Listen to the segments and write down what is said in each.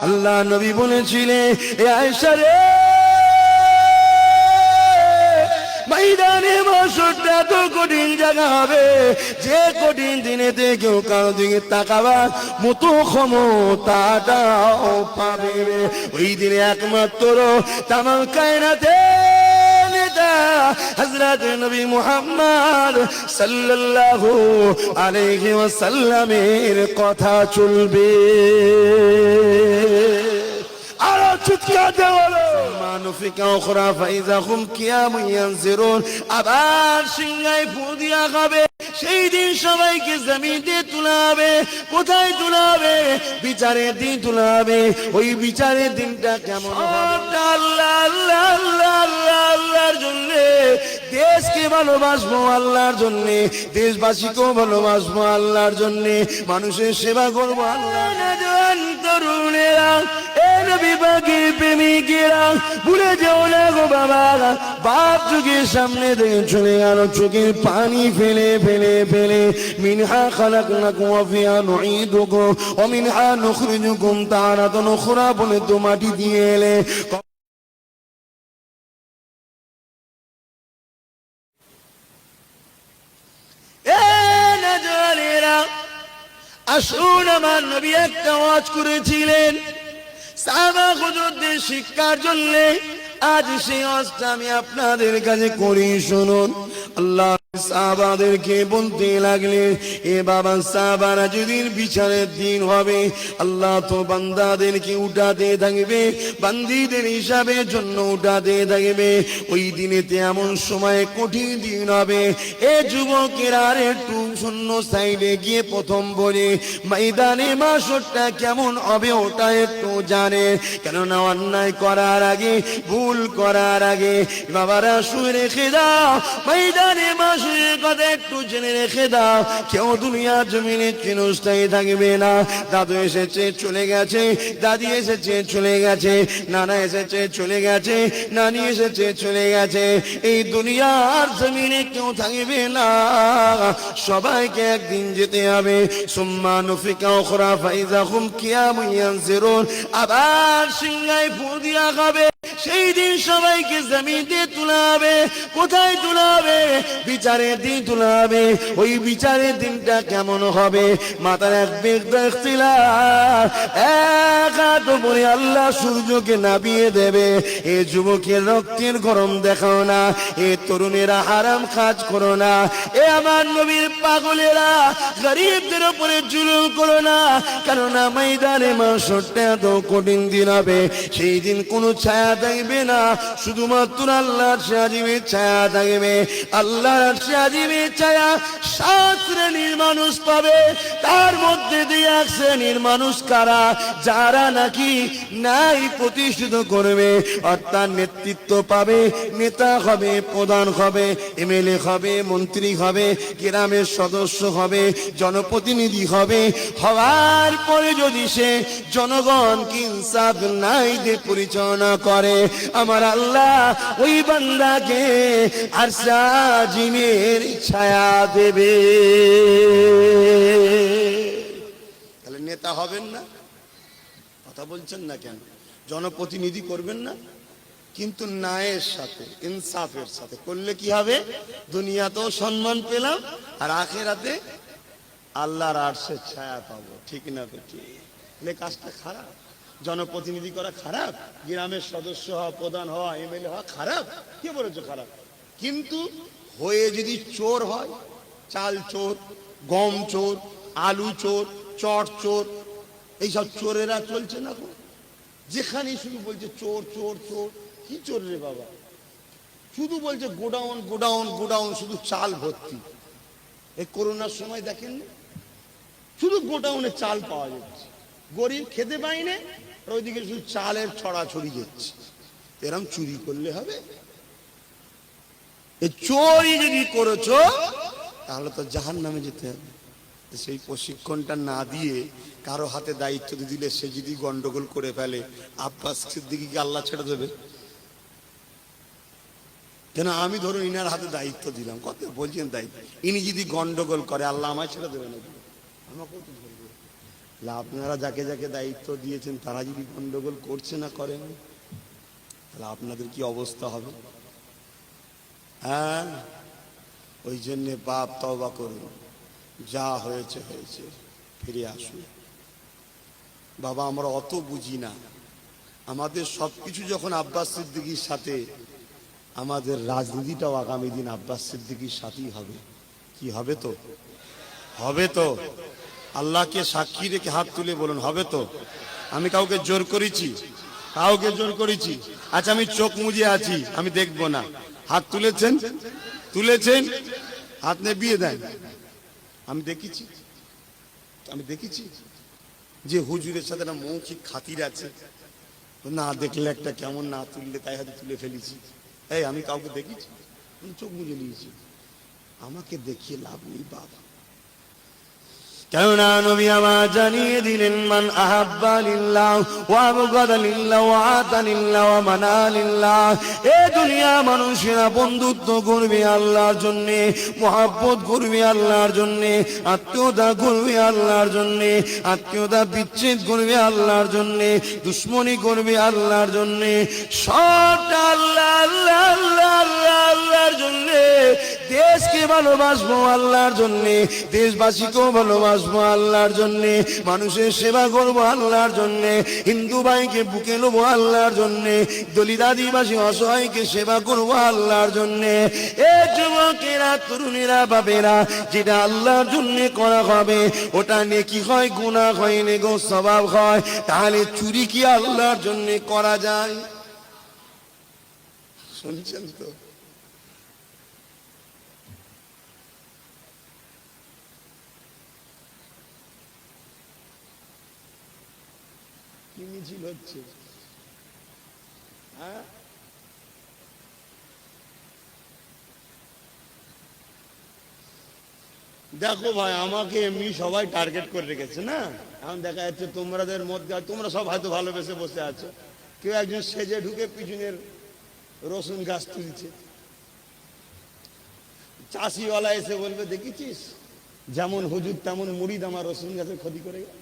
আল্লাহ নবী বলেছিলেন, এ আয়েশা রে, ময়দানে মাশরটা তো কঠিন জায়গা হবে, যে কঠিন দিনেতে কেউ কারো দিকে তাকাবার মতো ক্ষমতাটাও পাবে। ওই দিনে একমাত্র তামাম কায়নাতে হযরত নবী মুহাম্মদ সাল্লাল্লাহু আলাইহি ওয়াসাল্লামের কথা চলবে। আরো চিৎকার দেওয়া মানফিকা উখরা ফাইযা হুম কিয়ামুন ইয়ানজিরুন, আবার সিংহায় ফু দিয়া খাবে। সেই দিন সবাইকে জমিনে তুলাবে। কোথায় তুলাবে? বিচারের দিন তুলাবে। ওই বিচারের দিনটা কেমন হবে? আল্লাহ আল্লাহ আল্লাহ আল্লাহ আল্লাহর জন্য দেশকে ভালোবাসবো, আল্লাহর জন্য দেশবাসীকেও ভালোবাসবো, আল্লাহর জন্য মানুষের সেবা করবো, আল্লাহ। তরুণেরা, এ নবী পাকের প্রেমিকেরা, ভুলে যেও না গো বাবা, বাপ চোখের সামনে দিয়ে চলে গেল, চোখের পানি ফেলে ফেলে ফেলে। মিনহা খালাকনাকুম ওয়া ফিহা নুঈদুকুম ওয়া মিনহা নুখরিজুকুম তারাতান উখরা বলে তো মাটি দিয়ে এলে। আসুন, আমার নবী একটা ওয়াজ করেছিলেন সাহাবা হুজুরদের শিক্ষার জন্য। আজ সেই ওয়াজটা আমি আপনাদের কাছে করি, শুনুন। আল্লাহ সাহাবাদেরকে বলতে লাগলেন, এ বাবা সাহাবারা, যেদিন বিচারের দিন হবে, আল্লাহ তো বান্দাদেরকে উঠাতে থাকবে, বান্দীদের হিসাবের জন্য উঠাতে থাকবে। ওই দিনেতে এমন সময় কঠিন দিন হবে, এ যুবকেরা আর একটু শূন্য সাইডে গিয়ে প্রথম বলে ময়দানে মাশরটা কেমন হবে ওটা একটু জানে। কেননা অন্যায় করার আগে, ভুল করার আগে বাবারা শুনে রেখে দাও, ময়দানে মাশরের কথা একটু জেনে রেখে দাও। কেউ দুনিয়া জমিনে চিরস্থায়ী থাকবে না। দাদু এসেছে চলে গেছে, দাদি এসেছে চলে গেছে, নানা এসেছে চলে গেছে, নানি এসেছে চলে গেছে। এই দুনিয়ার জমিনে কেউ থাকবে না, সবাইকে একদিন যেতে হবে। সুম্মা নুফিকা উখরা ফাইযা হুম কিয়ামুন ইয়ানজিরুন, আবার সিংহায় ফু দিয়া খাবে। সেই দিন সবাইকে জমিনে তুলাবে। কোথায় তুলাবে? বিচারের দিন তুলাবে। ওই বিচারের দিনটা কেমন হবে? মাথার এক বেগটা ইখতিলাফ, এক হাত উপরে আল্লাহ সূর্যকে নামিয়ে দেবে। এ যুবকের রক্তের গরম দেখাও না, এ তরুণেরা হারাম কাজ করো না, এ আমার নবীর পাগলেরা গরিবদের উপরে জুলুম করো না। কেননা ময়দানে মাশরটা এত কঠিন দিন হবে, সেই দিন কোনো ছায়া থাকবে না, শুধুমাত্র আল্লাহর সাজিমের ছায়া থাকবে। আল্লাহর সাজিমের ছায়া 7 শ্রেণীর মানুষ পাবে। তার মধ্যে দিয়ে 1 শ্রেণীর মানুষ কারা? যারা নাকি নাই প্রতিষ্ঠিত করবে, অর্থাৎ নেতৃত্ব পাবে, নেতা হবে, প্রধান হবে, এমএলএ হবে, মন্ত্রী হবে, গ্রামের সদস্য হবে, জনপ্রতিনিধি হবে। হওয়ার পরে যদি সে জনগণকে ইনসাফ নাই দিয়ে পরিচালনা করে, আমার আল্লাহ ওই বান্দাকে আরশে আজিমের ছায়া দেবে। তাহলে নেতা হবেন না? কথা বলছেন না কেন? জনপ্রতিনিধি করবেন না? কিন্তু ন্যায়ের সাথে, ইনসাফের সাথে করলে কি হবে? দুনিয়াতেও সম্মান পেলাম, আর আখিরাতে আল্লাহর আরশের ছায়া পাবো। ঠিক না? তো ঠিক। কাজটা খারাপ? জনপ্রতিনিধি করা খারাপ? গ্রামের সদস্য হওয়া, প্রধান হওয়া, এমএলএ হওয়া খারাপ? কে বলেছে খারাপ? কিন্তু হয়ে যদি চোর হয়, চাল চোর, গম চোর, আলু চোর, চট চোর, এইসব চোরেরা চলছে না? যেখানে শুধু বলছে চোর চোর চোর। কি চোর রে বাবা? শুধু বলছে গোডাউন গোডাউন গোডাউন, শুধু চাল ভর্তি। এই করোনার সময় দেখেন, শুধু গোডাউনে চাল পাওয়া যাচ্ছে, গরিব খেতে পায়নি, ওইদিকে শুধু চালের ছড়াছড়ি যাচ্ছে। এরকম চুরি করলে হবে? এই চোরই যদি করেছো তাহলে তো জাহান্নামে যেতে হবে। সেই প্রশিক্ষণটা না দিয়ে কারো হাতে দায়িত্ব দিলে, সে যদি গন্ডগোল করে ফেলে, আব্বাস সিদ্দিকীকে আল্লাহ ছেড়ে দেবে? কেন? আমি ধরুন ইনার হাতে দায়িত্ব দিলাম, কত বলছেন দায়িত্ব, ইনি যদি গন্ডগোল করে আল্লাহ আমায় ছেড়ে দেবে নাকি? আমাকেও তো ধরবে। আপনারা যাকে যাকে দায়িত্ব দিয়েছেন তারা যদি গন্ডগোল করছে না করেন, তাহলে আপনাদের কি অবস্থা হবে? হ্যাঁ, ওই জন্যে বাপ তওবা করুন, যা হয়েছে হয়েছে, ফিরে আসুন। বাবা আমরা অত বুঝি না, আমাদের সবকিছু যখন আব্বাস সিদ্দিকীর সাথে, আমাদের রাজনীতিটাও আগামী দিন আব্বাস সিদ্দিকীর সাথেই হবে। কি হবে? তো হবে তো। আল্লাহকে সাক্ষী রেখে হাত তুলে বলুন হবে তো। আমি কাউকে জোর করেছি? কাউকে জোর করেছি? আচ্ছা আমি চোখ মুজে আছি, আমি দেখবো না। হাত তুলেছেন? তুলেছেন, হাত নেবিয়ে দেন। আমি দেখেছি, আমি দেখেছি যে হুজুরের সাথে একটা মৌখিক খাতির আছে, না দেখলে একটা কেমন, না তুললে তাই হয়তো তুলে ফেলেছি। এই আমি কাউকে দেখেছি? চোখ মুজে নিয়েছি। আমাকে দেখিয়ে লাভ নেই বাবা। কেননা নবী আমার জানিয়ে দিলেন, মান আহাব্বা লিল্লাহ ওয়া আবগাদা লিল্লাহ ওয়া আতা লিল্লাহ ওয়া মানা লিল্লাহ। এই দুনিয়া মানুষেরা বন্ধুত্ব করবে আল্লাহর জন্য, মহব্বত করবে আল্লাহর জন্য, আত্মীয়তা করবে আল্লাহর জন্য, আত্মীয়তা বিচ্ছেদ করবে আল্লাহর জন্য, দুশ্মনী করবে আল্লাহর জন্য, সবটা আল্লাহ আল্লাহ আল্লাহ আল্লাহ আল্লাহর জন্য। দেশকে ভালোবাসবো আল্লাহর জন্য, দেশবাসীকেও ভালোবাসবো আল্লাহর জন্য, মানুষের সেবা করবো আল্লাহর জন্য, হিন্দু ভাইকে বুকে নেবো আল্লাহর জন্য, দলিত আদিবাসী অসহায়কে সেবা করবো আল্লাহর জন্য। এ যুবকেরা, তরুণীরা, বাবেরা, যেটা আল্লাহর জন্য করা হবে ওটা নেকি হয়, গুনাহ হয়, নেগো সওয়াব হয়। তাহলে চুরি কি আল্লাহর জন্য করা যায়? শুনছেন তো? কি মিছিল হচ্ছে? হ্যাঁ, দেখো ভাই, আমাকে এমনি সবাই টার্গেট করে রেখেছে না। এখন দেখা যাচ্ছে তোমাদের মধ্যে, তোমরা সব হয়তো ভালোবেসে বসে আছো, কেউ একজন সেজে ঢুকে পিছনের রসুন গাছ তুলছে। চাষিওয়ালা এসে বলবে, দেখেছিস যেমন হুজুর তেমন মুড়িদ আমার রসুন গাছের ক্ষতি করে গেল।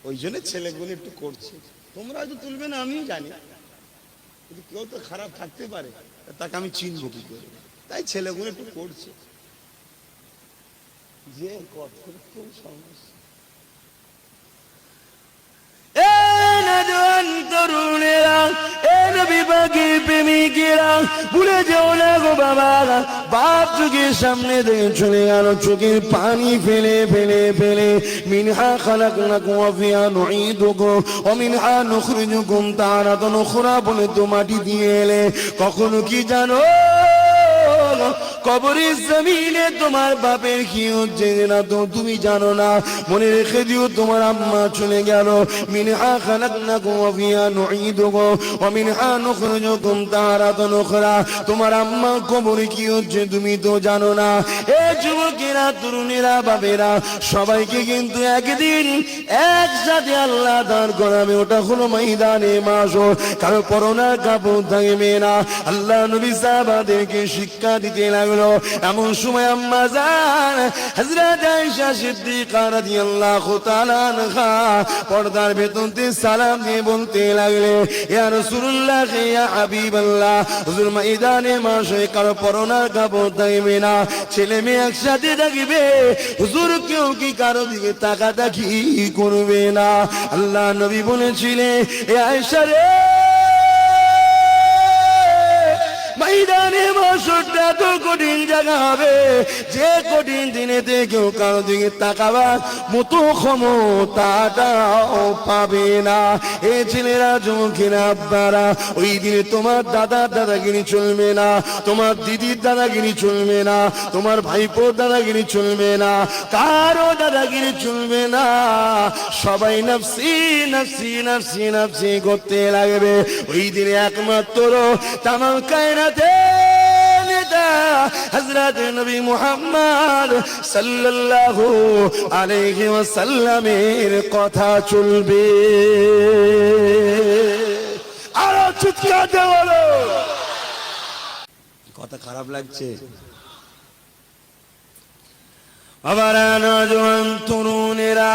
ওই জন্য ছেলেগুলো একটু করছে। তোমরা হয়তো তুলবে না, আমিও জানি, কিন্তু কেউ তো খারাপ থাকতে পারে, তাকে আমি চিনবো কি করে? তাই ছেলেগুলো একটু করছে। যে কত সমস্যা। তরুণেরা, এ নবী পাকের প্রেমিকেরা, ভুলে যেও না গো বাবা। বাপ চোখের সামনে দিয়ে চলে গেল, চোখের পানি ফেলে ফেলে ফেলে, মিনহা খালাকনাকুম ওয়া ফিহা নুঈদুকুম ওয়া মিনহা নুখরিজুকুম তারাতান উখরা বলে তো মাটি দিয়ে এলে। কখনো কি জানো কবরের জমিনে তোমার বাপের কি হচ্ছে না তো তুমি জানো না? মনে রেখে দিও, তোমার আম্মা চলে গেল, মিনহা খালাকনাকুম ওয়া ফিহা নুঈদুকুম ওয়া মিনহা নুখরিজুকুম তারাতান উখরা। তোমার আম্মা কবরে কি হচ্ছে তুমি তো জানো না। এ যুবকেরা, তরুণেরা, বাবেরা, সবাইকে কিন্তু একদিন একসাথে আল্লাহ দান করাবে। ওটা হলো ময়দানে মাশর। কারো পরনার কাপড় থাকবে না। আল্লাহ নবী সাহাবাদেরকে শিক্ষা দিতে লাগলো। এমন সময় আম্মা জান হযরত আয়েশা সিদ্দিকা রাদিয়াল্লাহু তাআলা আনহা পর্দার ভেতর দিয়ে সালাম দিয়ে বলতে লাগলে, ইয়া রাসূলুল্লাহ, ইয়া হাবিবাল্লাহ, হুজুর ময়দানে মাশরে কারো পরনার কাপড় থাকবে না, ছেলে মেয়ে একসাথে থাকবে, হুজুর কেউ কি কারো দিকে তাকাতাকি করবে না। আল্লাহ নবী বলেছিলেন, এ আয়েশা রে, ময়দানে মাশরটা তো কঠিন জায়গা হবে, যে কঠিন দিনেতে কেউ কারো দিকে তাকাবার মতো ক্ষমতাটাও পাবে না। এ ছেলেরা, যুবকেরা, আব্বারা, ওই দিনে তোমার দাদার দাদাগিরি চলবে না, তোমার দিদির দাদাগিরি চলবে না, তোমার ভাইপোর দাদাগিরি চলবে না, কারো দাদাগিরি চলবে না। সবাই নফসি নফসি নফসি নফসি করতে লাগবে। ওই দিনে একমাত্র তামাম কায়নাত নেতা হযরত নবী মুহাম্মদ সাল্লাল্লাহু আলাইহি ওয়াসাল্লামের কথা চলবে। আরো চিৎকার দিয়ে বলো। কথা খারাপ লাগছে? আবার নওজোয়ান তরুণেরা,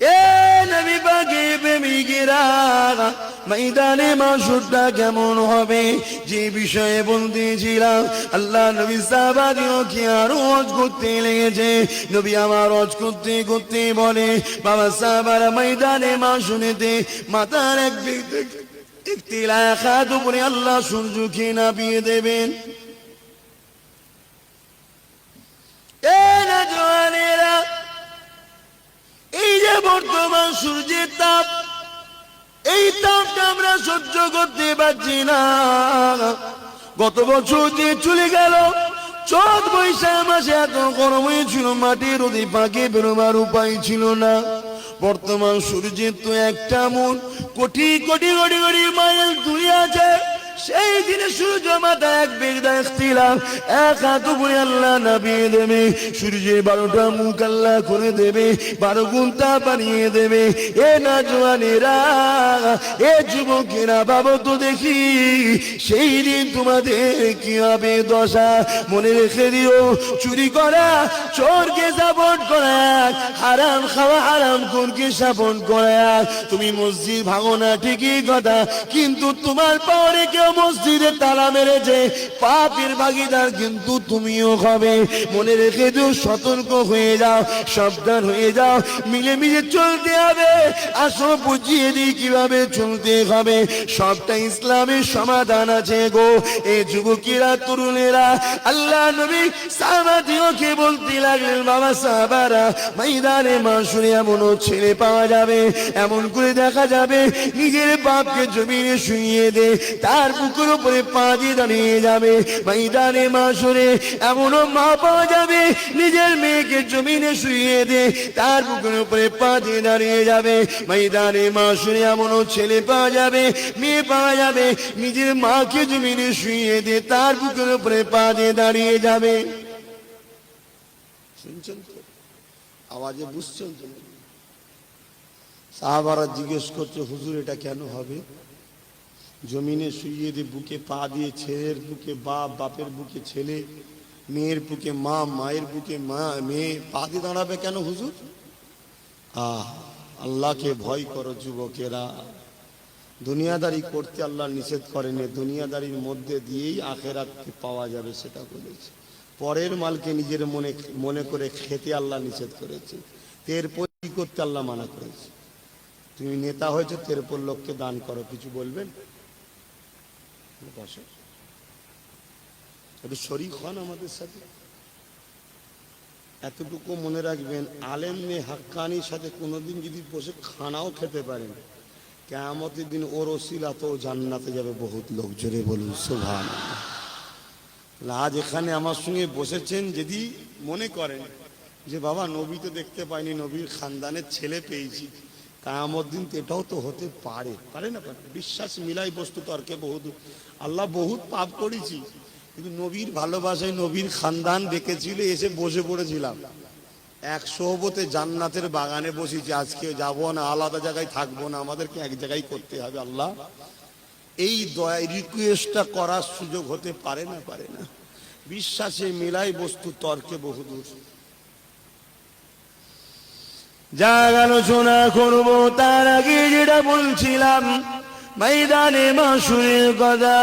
এ নবী পাকের প্রেমিকেরা, ময়দানে মাশহুরটা কেমন হবে যে বিষয়ে বলতেছিলাম। আল্লাহ নবী সাহাবাদেরকে আরো হজ করতে লেগেছে। নবী আমার হজ করতে করতে বলে, বাবা সাহাবারা ময়দানে মাশহুরেতে মাথার একটি লাখাত উপরে আল্লাহ সূর্যকে নামিয়ে দেবেন। এ নওজোয়ানেরা, এই যে বর্তমান সূর্যের তাপ, এই তাপটা আমরা সহ্য করতে পারছি না। গত বছর যে চলে গেল চৈত বৈশাখ মাসে এত গরম হয়েছিল, মাটির রোদে পাকে বেরোবার উপায় ছিল না। বর্তমান সূর্যের তো একটা মন কোটি কোটি কোটি কোটি মাইল দূরে আছে। সেই দিনে সূর্য মাথা এক বেগদা ইখতিলাফ, এক হাত উপরে আল্লাহ নামিয়ে দেবে। সূর্যের 12টা মুখ আল্লাহ করে দেবে, 12 গুণ তাপ বানিয়ে দেবে। এ নওজোয়ানেরা, এ যুবকেরা, ভাবো তো দেখি সেই দিন তোমাদের কি হবে দশা। মনে রেখে দিও, চুরি করা চোরকে সাপোর্ট করা, হারাম খাওয়া হারাম খুনকে সাপোর্ট করা। তুমি মসজিদ ভাঙো না ঠিকই কথা, কিন্তু তোমার পরে কেউ মসজিদে তালা মেরেছে, পাপের ভাগীদার কিন্তু তুমিও হবে। মনে রেখে দিও, সতর্ক হয়ে যাও, সাবধান হয়ে যাও, মিলেমিশে চলতে হবে। আসো বুঝিয়ে দিই কিভাবে চলতে হবে। সবটা ইসলামের সমাধান আছে গো। এই যুবকেরা, তরুণেরা, আল্লাহ নবী সাহাবাদেরকে বলতে লাগলেন, বাবা সাহাবারা, ময়দানে মাশহুরে এমনও ছেলে পাওয়া যাবে, এমন করে দেখা যাবে নিজের বাপকে জমিনে শুইয়ে দে, তার বুকের উপরে পা দিয়ে দাঁড়িয়ে যাবে। ময়দানে মাশহুরে এমনও মা পাওয়া যাবে, নিজের মেয়েকে জমিনে শুইয়ে দে, তার বুকের উপরে পা দিয়ে দাঁড়িয়ে যাবে। ময়দানে মাশহুরে এমনও ছেলে পাওয়া যাবে, মেয়ে পাওয়া যাবে, নিজের মাকে জমিনে শুইয়ে দে, তার বুকের উপরে পা দিয়ে দাঁড়িয়ে যাবে। শুনছেন তো? আওয়াজে বুঝছেন তো? সাহাবারা জিজ্ঞেস করছে, হুজুর এটা কেন হবে? জমিনে শুইয়ে দিয়ে বুকে পা দিয়ে, ছেলের বুকে বাপ, বাপের বুকে ছেলে, মেয়ের বুকে মা, মায়ের বুকে মা, মেয়ে পা দিয়ে দাঁড়াবে কেন হুজুর? আল্লাহকে ভয় করো যুবকেরা। দুনিয়াদারি করতে আল্লাহ নিষেধ করেনি, দুনিয়াদারির মধ্যে দিয়েই আখিরাতকে পাওয়া যাবে সেটা বলেছে। পরের মালকে নিজের মনে করে খেতে আল্লাহ নিষেধ করেছে, তের পরি করতে আল্লাহ মানা করেছে। তুমি নেতা হয়েছে, তের পর লোককে দান করো, কিছু বলবেন? বসো, একটু শরীক হন আমাদের সাথে। এতটুকু মনে রাখবেন, আলেম হাক্কানির সাথে কোনোদিন যদি বসে খানাও খেতে পারেন, কিয়ামতের দিন ওর ওসিলাতে ও জান্নাতে যাবে বহুত লোক। জোরে বলুন সুবহানাল্লাহ। আজ এখানে আমার সঙ্গে বসেছেন, যদি মনে করেন যে বাবা নবী তো দেখতে পাইনি, নবীর খানদানের ছেলে পেয়েছি, কিয়ামত দিন এটাও তো হতে পারে, পারে না পারে? বিশ্বাস মিলাই বস্তু তর্কে বহুত। আল্লাহ বহুত পাপ করেছি, কিন্তু নবীর ভালোবাসায় নবীর খানদান দেখেছিল, এসে বসে পড়েছিলাম। 100 জান্নাতের বাগানে বসেছি, আজকে যাবো না, আলাদা জায়গায় থাকবো না, আমাদেরকে এক জায়গায় করতে হবে। আল্লাহ এই দয়া রিকোয়েস্টটা করার সুযোগ হতে পারে না, পারে না? বিশ্বাসে মিলাই বস্তু তর্কে বহুদূর। যা আলোচনা করবো তার আগে যেটা বলছিলাম, ময়দানে মাশহুরের কথা।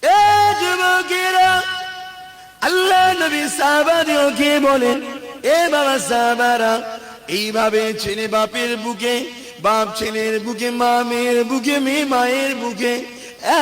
এ যুবকেরা, আল্লাহ নবী সাহাবাদেরকে বলেন, এ বাবা সাহাবারা, এইভাবে ছেলে বাপের বুকে, বাপ ছেলের বুকে, মা মেয়ের বুকে, মেয়ে মায়ের বুকে,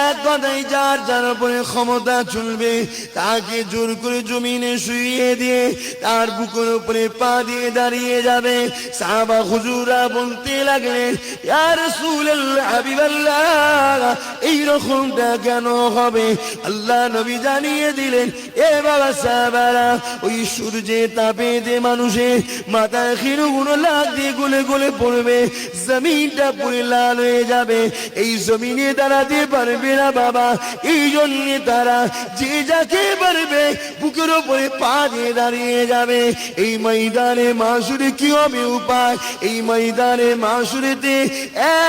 এক কথায় যার যার উপরে ক্ষমতা চলবে তাকে জোর করে জমিনে শুইয়ে দিয়ে তার বুকের উপরে পা দিয়ে দাঁড়িয়ে যাবে। সাহাবা হুজুরা বলতে লাগলেন, ইয়া রাসূলুল্লাহ, হাবিবাল্লাহ, এই রকমটা কেন হবে? আল্লাহ নবী জানিয়ে দিলেন, এ বাবা সাহাবারা, ওই সূর্যের তাপে যে মানুষের মাথায় ক্ষীরগুলো লাগ দিয়ে গলে গলে পড়বে, জমিনটা পুরো লাল হয়ে যাবে, এই জমিনে দাঁড়াতে পারে পারবে না বাবা। এই জন্য তারা যে যাকে পারবে বুকের উপরে পা দিয়ে দাঁড়িয়ে যাবে। এই ময়দানে মাসুরে কি হবে উপায়? এই ময়দানে মাসুরেতে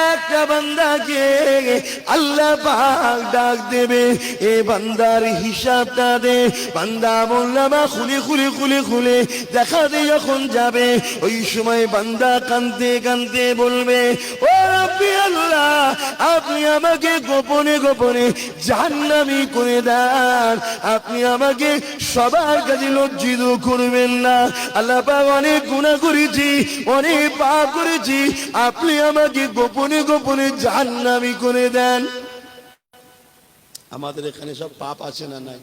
একটা বান্দাকে আল্লাহ পাক ডাক দেবে, এ বান্দার হিসাবটা দে। বান্দা আমলনামা খুলে খুলে খুলে খুলে দেখাতে যখন যাবে, ওই সময় বান্দা কাঁদতে কাঁদতে বলবে, ও রব্বি আল্লাহ, আপনি আমাকে গোপনে গোপনে জাহান্নামী করে দেন, আপনি আমাকে সবার কাছে লজ্জিত করবেন না। আল্লাহ পাক অনেক গুনাহ করেছি, অনেক পাপ করেছি, আপনি আমাকে গোপনে গোপনে জাহান্নামী করে দেন। আমাদের এখানে সব পাপ আছে না নাই?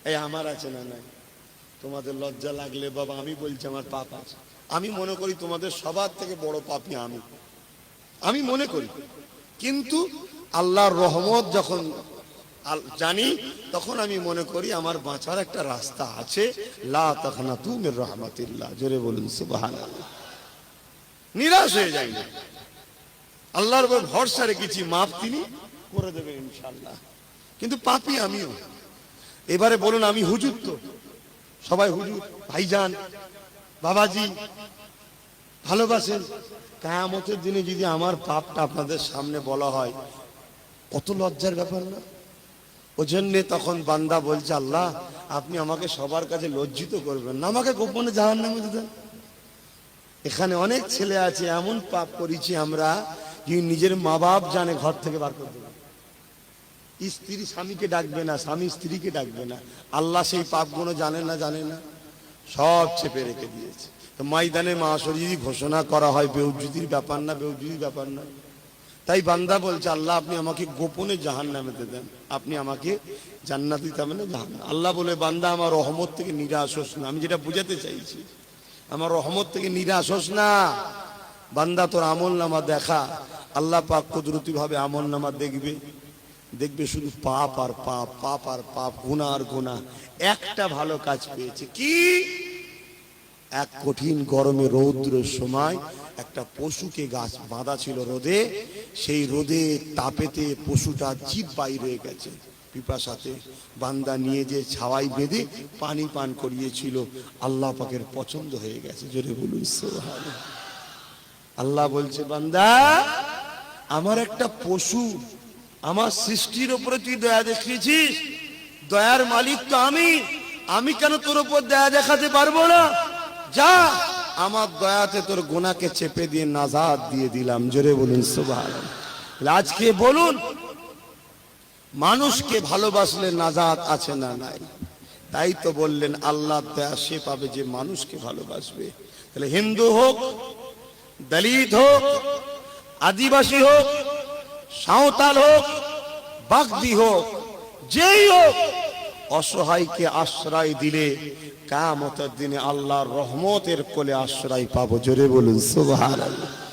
এই আমার আছে না নাই? তোমাদের লজ্জা লাগলে বাবা আমি বলছি আমার পাপ আছে। আমি মনে করি তোমাদের সবার থেকে বড় পাপী আমি মনে করি। কিন্তু আল্লাহর রহমত যখন জানি তখন আমি মনে করি আমার বাঁচার একটা রাস্তা আছে। লা তাকনাতু মির রাহমাতিল্লাহ, জোরে বলুন সুবহানাল্লাহ। নিরাশ হয়ে যাই না, আল্লাহর উপর ভরসা রেখেছি, মাফ তিনি করে দেবেন ইনশাআল্লাহ। কিন্তু পাপী আমিও। এবারে বলুন, আমি হুজুর তো, সবাই হুজুর, ভাইজান, বাবাজি ভালোবাসেন। কিয়ামতের দিনে যদি আমার পাপটা আপনাদের সামনে বলা হয়, কত লজ্জার ব্যাপার না? ওই জন্যে তখন বান্দা বলছে, আল্লাহ আপনি আমাকে সবার কাছে লজ্জিত করবেন না, আমাকে গোপনে জাহান্নামে দেন। এখানে অনেক ছেলে আছে এমন পাপ করেছি আমরা, যে নিজের মা বাপ জানে ঘর থেকে বার করে দেবে। স্ত্রী স্বামীকে ডাকবে না, স্বামী স্ত্রীকে ডাকবে না। আল্লাহ সেই পাপগুলো জানে না, সব চেপে রেখে দিয়েছে। তো ময়দানে মাশর যদি ঘোষণা করা হয়, বেউজ্জুদির ব্যাপার না, বেউজ্জুদির ব্যাপার না। তাই বান্দা বলছে, আল্লাহ আপনি আমাকে গোপনে জাহান্নামে দেন, আপনি আমাকে জান্নাত দিতে হবে না, জাহান্নাম। আল্লাহ বলে, বান্দা আমার রহমত থেকে নিরাশ হোস না। আমি যেটা বুঝাতে চাইছি, আমার রহমত থেকে নিরাশ হোস না। বান্দা তোর আমলনামা দেখা, আল্লাহ পাক কুদরতি ভাবে আমলনামা দেখবে শুধু পাপ আর পাপ, পাপ আর পাপ, গুনাহ আর গুনাহ। একটা ভালো কাজ পেয়েছে কি? এক কঠিন গরমে রৌদ্রের সময় একটা পশুকে গাছ বাঁধা ছিল রোদে, সেই রোদে তাপেতে পশুটা জিভ বাইরে হয়ে গেছে পিপাসাতে। বান্দা নিয়ে যে ছাওয়াই বেঁধে পানি পান করিয়েছিল, আল্লাহ পাকের পছন্দ হয়ে গেছে, জোরে বলুন সুবহানাল্লাহ। আল্লাহ বলছে, বান্দা আমার একটা পশু, আমার সৃষ্টির উপরে তুই দয়া দেখিয়েছিস, দয়ার মালিক তো আমি কেন তোর উপর দয়া দেখাতে পারবো না? যা, আমার দয়াতে তোর গুনাহকে চেপে দিয়ে নাজাত দিয়ে দিলাম, জোরে বলুন সুবহানাল্লাহ। আজকে বলুন, মানুষকে ভালোবাসলে নাজাত আছে না নাই? তাই তো বললেন, আল্লাহ দয়া সে পাবে যে মানুষকে ভালোবাসবে। তাহলে হিন্দু হোক, দলিত হোক, আদিবাসী হোক, সাঁওতাল হোক, বাগদি হোক, যেই হোক, অসহায়কে আশ্রয় দিলে কিয়ামতের দিনে আল্লাহর রহমতের কোলে আশ্রয় পাবো, জোরে বলুন সুবহানাল্লাহ।